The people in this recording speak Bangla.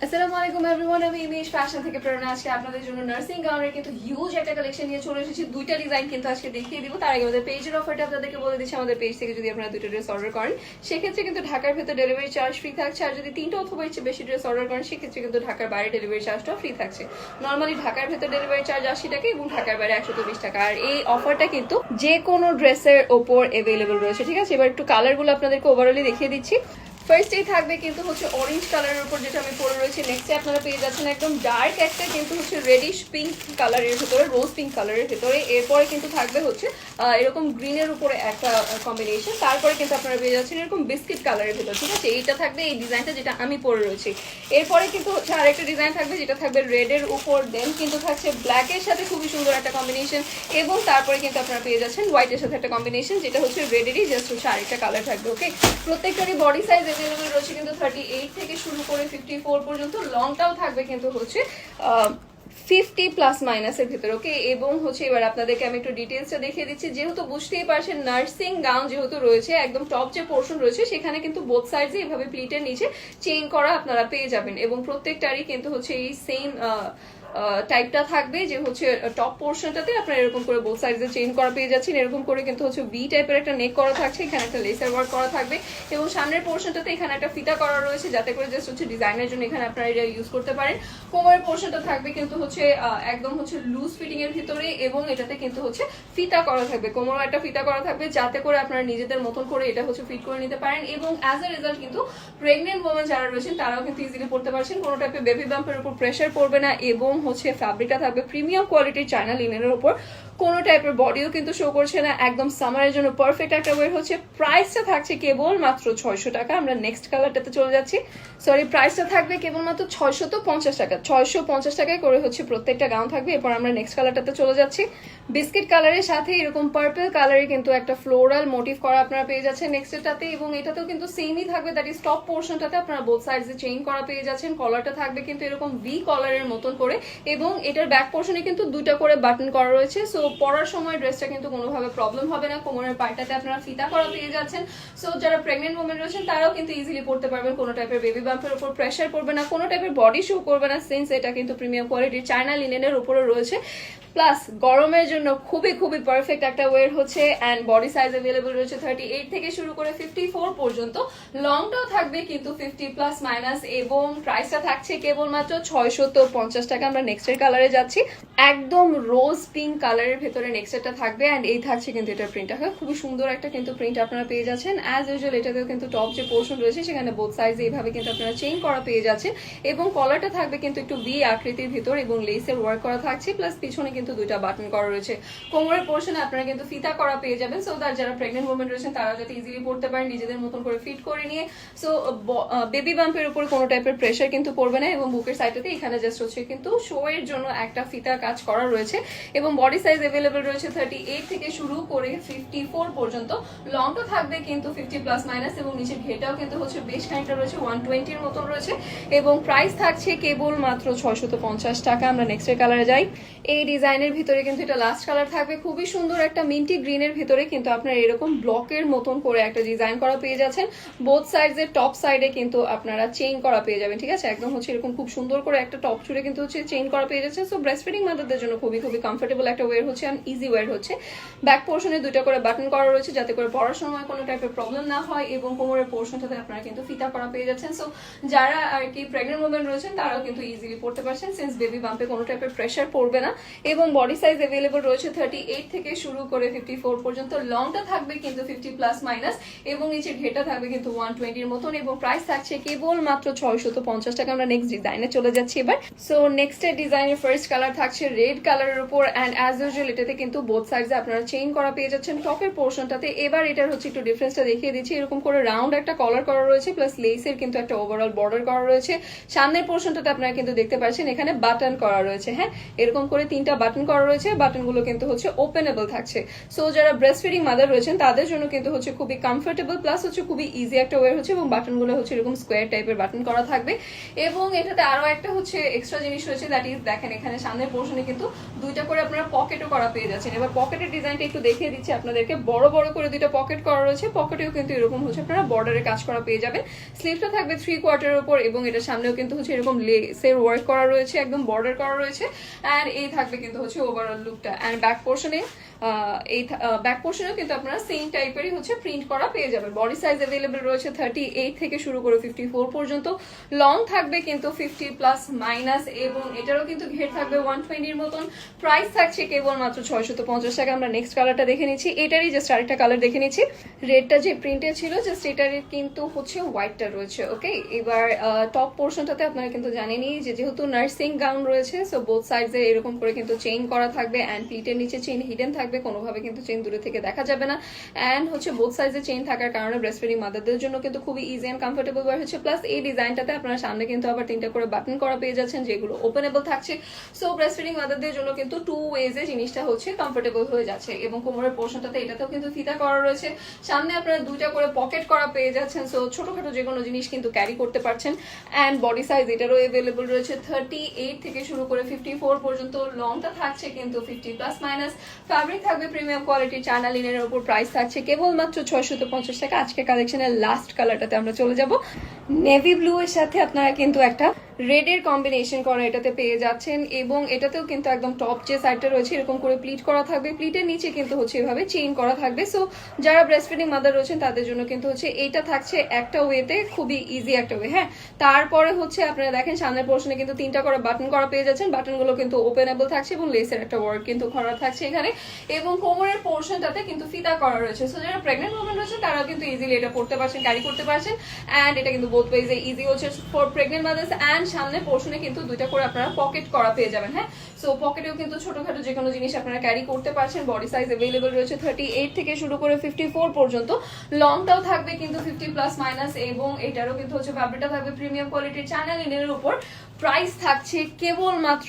আসসালামু আলাইকুম এভরিওয়ান, আমি ইমেজ ফ্যাশন থেকে প্রেরণা। আজকে আপনাদের জন্য নার্সিং গাউনের কিন্তু হিউজ একটা কালেকশন নিয়ে চলে এসেছি। দুইটা ডিজাইন কিন্তু আজকে দেখিয়ে দিব। তার আগে আমাদের পেজের অফারটা আপনাদেরকে বলে দিচ্ছি। আমাদের পেজ থেকে যদি আপনারা দুটো ড্রেস অর্ডার করেন সেক্ষেত্রে কিন্তু ঢাকার ভেতর ডেলিভারি চার্জ ফ্রি থাকছে। আর যদি তিনটা অথবা এর চেয়ে বেশি ড্রেস অর্ডার করেন সেক্ষেত্রে কিন্তু ঢাকার বাইরে ডেলিভারি চার্জটাও ফ্রি থাকছে। নর্মালি ঢাকার ভেতর ডেলিভারি চার্জ 80 টাকা এবং ঢাকার বাইরে 120 টাকা। আর এই অফারটা কিন্তু যে কোনো ড্রেসের ওপর অ্যাভেলেবল রয়েছে, ঠিক আছে? এবার একটু কালারগুলো আপনাদেরকে ওভারঅলি দেখিয়ে দিচ্ছি। ফার্স্টেই থাকবে কিন্তু হচ্ছে অরেঞ্জ কালারের উপর, যেটা আমি পরে রয়েছে। নেক্সটে আপনারা পেয়ে যাচ্ছেন একদম ডার্ক একটা কিন্তু হচ্ছে রেডিশ পিঙ্ক কালারের ভিতরে, রোজ পিঙ্ক কালারের ভিতরে। এরপরে কিন্তু থাকবে হচ্ছে এরকম গ্রিনের উপরে একটা কম্বিনেশন। তারপরে কিন্তু আপনারা পেয়ে যাচ্ছেন এরকম বিস্কিট কালারের ভিতরে, ঠিক আছে? এইটা থাকবে এই ডিজাইনটা যেটা আমি পরে রয়েছি। এরপরে কিন্তু হচ্ছে আরেকটা ডিজাইন থাকবে যেটা থাকবে রেডের উপর, দেন কিন্তু থাকছে ব্ল্যাকের সাথে খুবই সুন্দর একটা কম্বিনেশন। এবং তারপরে কিন্তু আপনারা পেয়ে যাচ্ছেন হোয়াইটের সাথে একটা কম্বিনেশন, যেটা হচ্ছে রেডেরই জাস্ট হচ্ছে আরেকটা কালার থাকবে। ওকে, প্রত্যেকটারই বডি সাইজ অ্যাভেলেবল রয়েছে কিন্তু 38 থেকে শুরু করে 54 পর্যন্ত। লংটাও থাকবে কিন্তু হচ্ছে 50 প্লাস মাইনাসের ভিতরে। ওকে, এবং হচ্ছে এবার আপনাদেরকে আমি একটু ডিটেলসটা দেখিয়ে দিচ্ছি। যেহেতু বুঝতেই পারছেন নার্সিং গাউন যেহেতু রয়েছে, একদম টপ যে পোর্শন রয়েছে সেখানে কিন্তু বোথ সাইডে এভাবে প্লিটের নিচে চেইন করা আপনারা পেয়ে যাবেন। এবং প্রত্যেকটারই কিন্তু হচ্ছে এই সেম টাইপটা থাকবে, যে হচ্ছে টপ পোর্শনটাতে আপনারা এরকম করে বোথ সাইডে চেইন করা পেয়ে যাচ্ছেন। এরকম করে কিন্তু হচ্ছে ভি টাইপের একটা নেক করা থাকছে, এখানে একটা লেসার ওয়ার্ক করা থাকবে। এবং সামনের পোর্শনটাতে এখানে একটা ফিতা করা রয়েছে, যাতে করে জাস্ট হচ্ছে ডিজাইনের জন্য এখানে আপনারা এটা ইউজ করতে পারেন। কোমরের পোর্শনটা থাকবে কিন্তু হচ্ছে একদম হচ্ছে লুজ ফিটিং এর ভিতরে, এবং এটাতে কিন্তু হচ্ছে ফিতা করা থাকবে, কোমরও একটা ফিতা করা থাকবে, যাতে করে আপনারা নিজেদের মতন করে এটা হচ্ছে ফিট করে নিতে পারেন। এবং অ্যাজ এ রেজাল্ট কিন্তু প্রেগনেন্ট ওমেন যারা রয়েছেন তারাও কিন্তু ইজিলি পড়তে পারছেন। কোনো টাইপের বেবি বাম্পের উপর প্রেশার পড়বে না। এবং হচ্ছে ফ্যাব্রিকটা থাকবে প্রিমিয়াম কোয়ালিটির চায়না লিনেনের উপর, কোনো টাইপের বডিও কিন্তু শো করছে না। একদম সামারের জন্য পারফেক্ট একটা ওয়ের হচ্ছে। প্রাইসটা থাকছে কেবল মাত্র 600 টাকা। আমরা নেক্সট কালারটাতে চলে যাচ্ছি। সরি, প্রাইসটা থাকবে কেবলমাত্র 650 টাকা। 650 টাকায় করে হচ্ছে প্রত্যেকটা গাউন থাকবে। এরপর আমরা নেক্সট কালারটাতে চলে যাচ্ছি। বিস্কিট কালারের সাথে এরকম পার্পল কালারে কিন্তু একটা ফ্লোরাল মোটিভ করা আপনারা পেয়ে যাচ্ছেন নেক্সটটাতে। এবং এটাতেও কিন্তু সেমই থাকবে, দ্যাট ইজ টপ পোর্শনটাতে আপনারা বোথ সাইডে চেইন করা পেয়ে যাচ্ছেন। কলারটা থাকবে কিন্তু এরকম ভি কলারের মতন করে, এবং এটার ব্যাক পোর্শনে কিন্তু দুইটা করে বাটন করা রয়েছে। সো পরার সময় ড্রেসটা কিন্তু কোনোভাবে প্রবলেম হবে না। কোমরের পার্টটাতে আপনারা ফিতা করা পেয়ে যাচ্ছেন। সো যারা প্রেগনেন্ট ওমেন রয়েছেন তারাও কিন্তু ইজিলি পড়তে পারবেন। কোনো টাইপের বেবি বাম্পের উপর প্রেশার পড়বে না, কোনো টাইপের বডি শো করবে না, সিন্স এটা কিন্তু প্রিমিয়াম কোয়ালিটির চায়না লিনেনের উপরে রয়েছে। প্লাস গরমের জন্য খুবই খুবই পারফেক্ট একটা ওয়ের হচ্ছে। অ্যান্ড বডি সাইজ অ্যাভেলেবল রয়েছে 38 থেকে শুরু করে 54 পর্যন্ত। লংটাও থাকবে কিন্তু 50 প্লাস মাইনাস। এবং প্রাইসটা থাকছে কেবলমাত্র 650 টাকা। আমরা নেক্সটের কালারে যাচ্ছি। একদম রোজ পিঙ্ক কালারের ভেতরে নেক্সটটা থাকবে। অ্যান্ড এই থাকছে কিন্তু এটার প্রিন্টটা, খুবই সুন্দর একটা কিন্তু প্রিন্ট আপনারা পেয়ে যাচ্ছেন। অ্যাজ ইউজুয়াল এটাতেও কিন্তু টপ যে পোর্শন রয়েছে সেখানে বোথ সাইজে এইভাবে কিন্তু আপনারা চেইন করা পেয়ে যাচ্ছেন। এবং কলারটা থাকবে কিন্তু একটু ভি আকৃতির ভিতর, এবং লেসের ওয়ার্ক করা থাকছে। প্লাস পিছনে কিন্তু দুইটা বাটন করা রয়েছে। কোমরের পোর্শনে আপনারা কিন্তু ফিতা করা পেয়ে যাবেন, সো দ্যাট যারা প্রেগনেন্ট ওমেন রয়েছেন তারা যাতে ইজিলি পড়তে পারেন নিজেদের মতন করে ফিট করে নিয়ে। সো বেবি বাম্পের উপর কোনো টাইপের প্রেশার কিন্তু পড়বে না। এবং বুকের সাইডটাতে এখানে জাস্ট হচ্ছে কিন্তু শো এর জন্য একটা ফিতা কাজ করা রয়েছে। এবং বডি সাইজ অ্যাভেলেবল রয়েছে 38 থেকে শুরু করে 54 পর্যন্ত। লংটা থাকবে কিন্তু 50 প্লাস মাইনাস। এবং নিচের ঘেটাও কিন্তু হচ্ছে বেশ খানিকটা রয়েছে, 120 এর মতন রয়েছে। এবং প্রাইস থাকছে কেবল মাত্র 650 টাকা। আমরা নেক্সটের কালারে যাই। এই ডিজাইনের ভিতরে কিন্তু এটা লাস্ট কালার থাকবে, খুবই সুন্দর একটা মিন্টি গ্রিনের ভিতরে কিন্তু আপনার এরকম ব্লকের মতন করে একটা ডিজাইন করা পেয়ে যাচ্ছেন। বোথ সাইডের টপ সাইডে কিন্তু আপনারা চেইন করা পেয়ে যাবেন, ঠিক আছে? একদম হচ্ছে এরকম খুব সুন্দর করে একটা টপ জুড়ে কিন্তু হচ্ছে চেইন করা পেয়ে যাচ্ছেন। সো ব্রেস্ট ফিডিং মাদারদের জন্য খুবই খুবই কমফোর্টেবল একটা ওয়ের হচ্ছে, অ্যান্ড ইজি ওয়ের হচ্ছে। ব্যাক পোর্শনে দুইটা করে বাটন করা রয়েছে, যাতে করে পরার সময় কোনো টাইপের প্রবলেম না হয়। এবং কোমরের পোর্শনটাতে আপনারা কিন্তু ফিতা করা পেয়ে যাচ্ছেন। সো যারা আর কি প্রেগনেন্ট ওমেন রয়েছেন তারাও কিন্তু ইজিলি পড়তে পারছেন, সিন্স বেবি বাম্পে কোনো টাইপের প্রেশার পড়বে না। এবং বডি সাইজ অ্যাভেলেবল রয়েছে 38 থেকে শুরু করে 54 পর্যন্ত। লংটা থাকবে কিন্তু 50 প্লাস মাইনাস। এবং নিচের ঘেটা থাকবে কিন্তু 120 এর মতন। এবং প্রাইস থাকছে কেবল মাত্র 650 টাকা। আমরা নেক্সট ডিজাইনে চলে যাচ্ছি এবার। সো নেক্সট ডিজাইনের ফার্স্ট কালার থাকছে রেড কালারের উপর। অ্যান্ড অ্যাজ ইউজুয়াল এটাতে কিন্তু বোথ সাইডে আপনারা চেইন করা পেয়ে যাচ্ছেন টপের পোর্শনটাতে। এবার এটার হচ্ছে একটু ডিফারেন্সটা দেখিয়ে দিচ্ছি। এরকম করে রাউন্ড একটা কলার করা রয়েছে, প্লাস লেসের কিন্তু একটা ওভারঅল বর্ডার করা রয়েছে। সামনের পোর্শনটাতে আপনারা কিন্তু দেখতে পাচ্ছেন এখানে বাটন করা রয়েছে। হ্যাঁ, এরকম করে 3টা বাটন করা রয়েছে। বাটনগুলো কিন্তু হচ্ছে ওপেনেবল থাকছে। সো যারা ব্রেস্ট ফিডিং মাদার রয়েছেন তাদের জন্য কিন্তু হচ্ছে খুবই কমফোর্টেবল, প্লাস হচ্ছে খুবই ইজি একটা ওয়ে হচ্ছে। এবং বাটনগুলো হচ্ছে এরকম স্কোয়ার টাইপের বাটন করা থাকবে। এবং এটাতে আরো একটা হচ্ছে এক্সট্রা জিনিস রয়েছে, দ্যাট ইজ দেখেন এখানে সামনের পোর্শনে কিন্তু দুইটা করে আপনারা পকেটও করা পেয়ে যাচ্ছেন। এবার পকেটের ডিজাইনটা একটু দেখিয়ে দিচ্ছি আপনাদেরকে। বড় বড় করে দুইটা পকেট করা রয়েছে, পকেটেও কিন্তু এরকম হচ্ছে আপনারা বর্ডারে কাজ করা পেয়ে যাবেন। স্লিভটা থাকবে 3/4 উপর এবং এটা সামনেও কিন্তু হচ্ছে এরকম লেসের ওয়ার্ক করা রয়েছে, একদম বর্ডার করা রয়েছে। অ্যান্ড এই থাকবে কিন্তু হচ্ছে ওভারঅল লুকটা। অ্যান্ড ব্যাক পোর্শনে এই ব্যাক পোর্শনেও কিন্তু আপনারা সেম টাইপেরই হচ্ছে প্রিন্ট করা পেয়ে যাবেন। বডি সাইজ অ্যাভেলেবল রয়েছে 38 থেকে শুরু করে 54 পর্যন্ত। লং থাকবে কিন্তু 50 প্লাস মাইনাস এবং এটারও কিন্তু ঘের থাকবে 120 মতন। প্রাইস থাকছে কেবল মাত্র 650 টাকা। আমরা নেক্সট কালারটা দেখে নিচ্ছি, এটারই জাস্ট আরেকটা কালার দেখে নিচ্ছি। রেডটা যে প্রিন্টে ছিল জাস্ট এটারই কিন্তু হচ্ছে হোয়াইটটা রয়েছে। ওকে, এবার টপ পোর্শনটাতে আপনারা কিন্তু জানেনই যে যেহেতু নার্সিং গাউন রয়েছে, সো বোথ সাইডে এরকম করে কিন্তু চেইন করা থাকবে অ্যান্ড প্লিটের নিচে চেইন হিডেন থাকবে, কোনোভাবে কিন্তু চেইন দূরে থেকে দেখা যাবে না। অ্যান্ড হচ্ছে বোথ সাইডে চেইন থাকার কারণে ব্রেস্ট ফিডিং মাদারদের জন্য কিন্তু খুবই ইজি অ্যান্ড কমফোর্টেবল বার হচ্ছে। প্লাস এই ডিজাইনটাতে আপনারা সামনে কিন্তু আবার 3টা করে বাটন করা পেয়ে যাচ্ছেন যেগুলো ওপেনেবল থাকছে। সো ব্রেস্ট ফিডিং মাদারদের জন্য কিন্তু 2 ওয়েজে জিনিসটা হচ্ছে কমফোর্টেবল হয়ে যাচ্ছে। এবং কোমরের পোর্শনটাতে এটাতেও কিন্তু ফিতা করা রয়েছে, সামনে আপনারা 2টা করে পকেট করা পেয়ে যাচ্ছেন। সো ছোটখাটো যে কোনো জিনিস কিন্তু ক্যারি করতে পারছেন। অ্যান্ড বডি সাইজ এটারও অ্যাভেলেবল রয়েছে 38 থেকে শুরু করে 54 পর্যন্ত। লংটা থাকছে কিন্তু 50 প্লাস মাইনাস। ফ্যাব্রিক থাকবে প্রিমিয়াম কোয়ালিটির চায়না লিনেনের উপর। প্রাইস থাকছে কেবলমাত্র 650 টাকা। আজকে কালেকশনের লাস্ট কালারটাতে আমরা চলে যাব। নেভি ব্লু এর সাথে আপনারা কিন্তু একটা রেড এর কম্বিনেশন করা এটাতে পেয়ে যাচ্ছেন এবং এটাতেও কিন্তু একদম টপ যে সাইডটা রয়েছে এরকম করে প্লিট করা থাকবে, প্লিটের নিচে কিন্তু হচ্ছে এভাবে চেইন করা থাকবে। সো যারা ব্রেস্ট ফিডিং মাদার রয়েছেন তাদের জন্য কিন্তু হচ্ছে এইটা থাকছে একটা ওয়েতে, খুবই ইজি একটা ওয়ে। হ্যাঁ, তারপরে হচ্ছে আপনারা দেখেন সামনের পোর্শনে কিন্তু 3টা করে বাটন করা পেয়ে যাচ্ছেন। বাটনগুলো কিন্তু ওপেনেবল থাকছে এবং লেসের একটা ওয়ার্ক কিন্তু করা থাকছে এখানে। এবং কোমরের পোর্শনটাতে কিন্তু ফিতা করা রয়েছে। সো যারা প্রেগনেন্ট ওমেন রয়েছে তারা কিন্তু ইজিলি এটা পড়তে পারছেন, ক্যারি করতে পারছেন। অ্যান্ড এটা কিন্তু বোথ ওয়েজে ইজি হচ্ছে ফর প্রেগনেন্ট মাদার্স। অ্যান্ড সামনে পোর্শনে কিন্তু 2টা করে আপনারা পকেট করা পেয়ে যাবেন। হ্যাঁ, সো পকেটেও কিন্তু ছোটখাটো যে কোনো জিনিস আপনারা ক্যারি করতে পারছেন। বডি সাইজ অ্যাভেলেবল রয়েছে 38 থেকে শুরু করে 54 পর্যন্ত। লংটাও থাকবে কিন্তু 50 প্লাস মাইনাস এবং এটারও কিন্তু হচ্ছে ফ্যাব্রিকটা থাকবে প্রিমিয়াম কোয়ালিটির চায়না লিনেনের উপর। প্রাইস থাকছে কেবল মাত্র